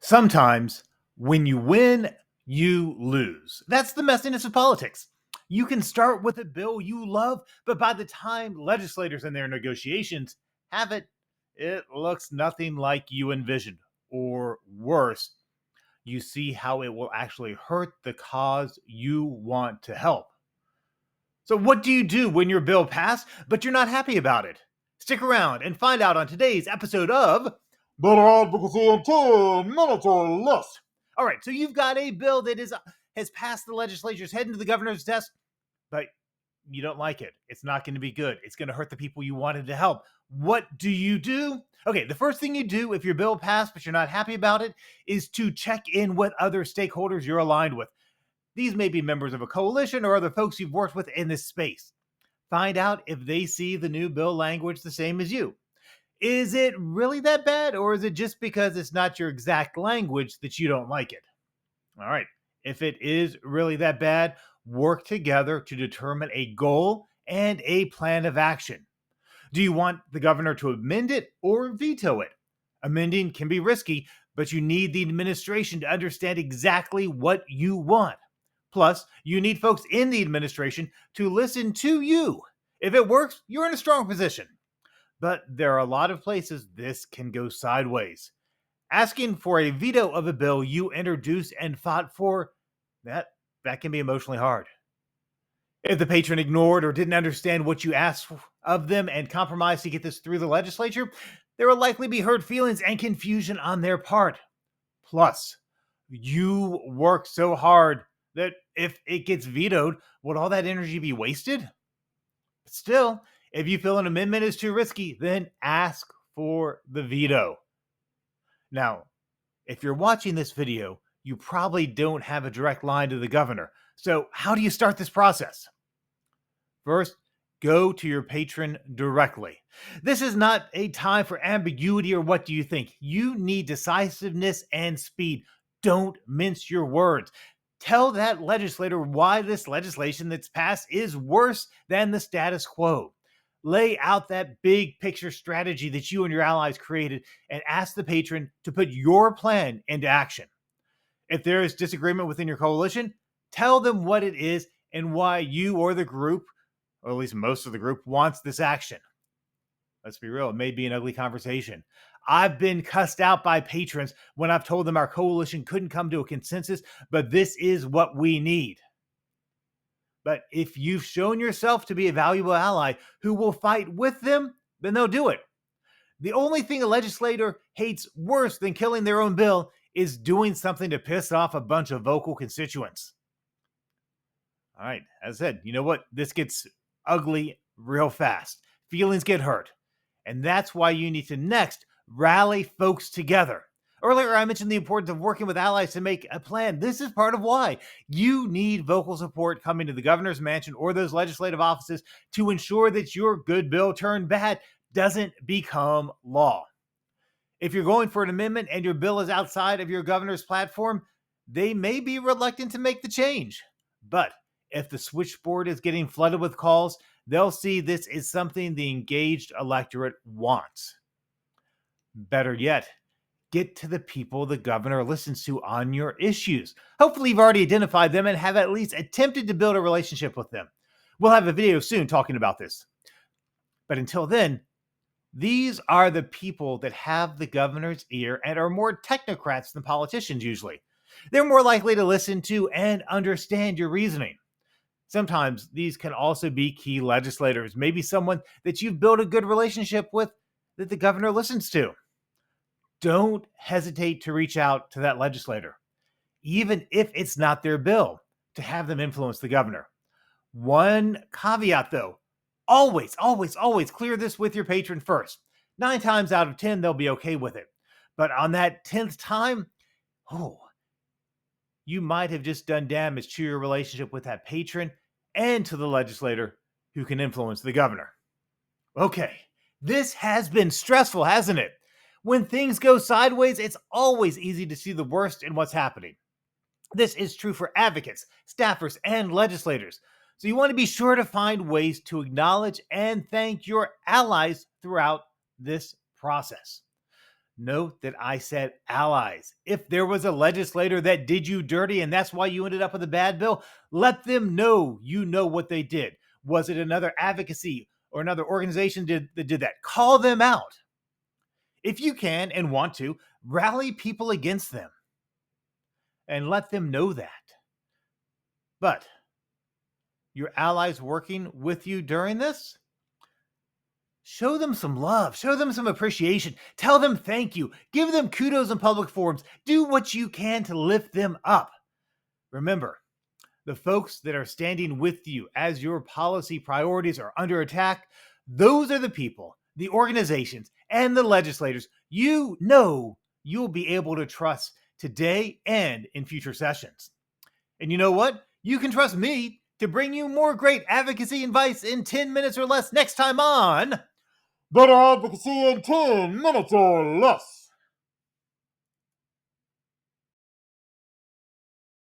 Sometimes when you win, you lose. That's the messiness of politics. You can start with a bill you love, but by the time legislators and their negotiations have it, it looks nothing like you envisioned. Or worse, you see how it will actually hurt the cause you want to help. So, what do you do when your bill passed, but you're not happy about it? Stick around and find out on today's episode of Better Advocacy in 10 minutes or less. All right, so you've got a bill that has passed the legislature's heading to the governor's desk, but you don't like it. It's not going to be good. It's going to hurt the people you wanted to help. What do you do? Okay, the first thing you do if your bill passed but you're not happy about it is to check in with other stakeholders you're aligned with. These may be members of a coalition or other folks you've worked with in this space. Find out if they see the new bill language the same as you. Is it really that bad, or is it just because it's not your exact language that you don't like it? All right. If it is really that bad, work together to determine a goal and a plan of action. Do you want the governor to amend it or veto it? Amending can be risky, but you need the administration to understand exactly what you want. Plus, you need folks in the administration to listen to you. If it works, you're in a strong position. But there are a lot of places this can go sideways. Asking for a veto of a bill you introduced and fought for, that can be emotionally hard. If the patron ignored or didn't understand what you asked of them and compromised to get this through the legislature, there will likely be hurt feelings and confusion on their part. Plus, you work so hard that if it gets vetoed, would all that energy be wasted? Still, if you feel an amendment is too risky, then ask for the veto. Now, if you're watching this video, you probably don't have a direct line to the governor. So how do you start this process? First, go to your patron directly. This is not a time for ambiguity or what do you think. You need decisiveness and speed. Don't mince your words. Tell that legislator why this legislation that's passed is worse than the status quo. Lay out that big picture strategy that you and your allies created and ask the patron to put your plan into action. If there is disagreement within your coalition, tell them what it is and why you or the group, or at least most of the group, wants this action. Let's be real, it may be an ugly conversation. I've been cussed out by patrons when I've told them our coalition couldn't come to a consensus, but this is what we need. But if you've shown yourself to be a valuable ally who will fight with them, then they'll do it. The only thing a legislator hates worse than killing their own bill is doing something to piss off a bunch of vocal constituents. All right, as I said, you know what? This gets ugly real fast. Feelings get hurt. And that's why you need to next rally folks together. Earlier, I mentioned the importance of working with allies to make a plan. This is part of why you need vocal support coming to the governor's mansion or those legislative offices to ensure that your good bill turned bad doesn't become law. If you're going for an amendment and your bill is outside of your governor's platform, they may be reluctant to make the change. But if the switchboard is getting flooded with calls, they'll see this is something the engaged electorate wants. Better yet, get to the people the governor listens to on your issues. Hopefully you've already identified them and have at least attempted to build a relationship with them. We'll have a video soon talking about this. But until then, these are the people that have the governor's ear and are more technocrats than politicians usually. They're more likely to listen to and understand your reasoning. Sometimes these can also be key legislators, maybe someone that you've built a good relationship with that the governor listens to. Don't hesitate to reach out to that legislator, even if it's not their bill, to have them influence the governor. One caveat though, always clear this with your patron first. 9 times out of 10, they'll be okay with it. But on that 10th time, you might have just done damage to your relationship with that patron and to the legislator who can influence the governor. Okay, this has been stressful, hasn't it? When things go sideways, it's always easy to see the worst in what's happening. This is true for advocates, staffers, and legislators. So you want to be sure to find ways to acknowledge and thank your allies throughout this process. Note that I said allies. If there was a legislator that did you dirty and that's why you ended up with a bad bill, let them know you know what they did. Was it another advocacy or another organization that did that? Call them out. If you can and want to, rally people against them and let them know that. But your allies working with you during this, show them some love, show them some appreciation, tell them thank you, give them kudos in public forums, do what you can to lift them up. Remember, the folks that are standing with you as your policy priorities are under attack, those are the people, the organizations, and the legislators you know you'll be able to trust today and in future sessions. And you know what? You can trust me to bring you more great advocacy advice in 10 minutes or less next time on Better Advocacy in 10 minutes or less.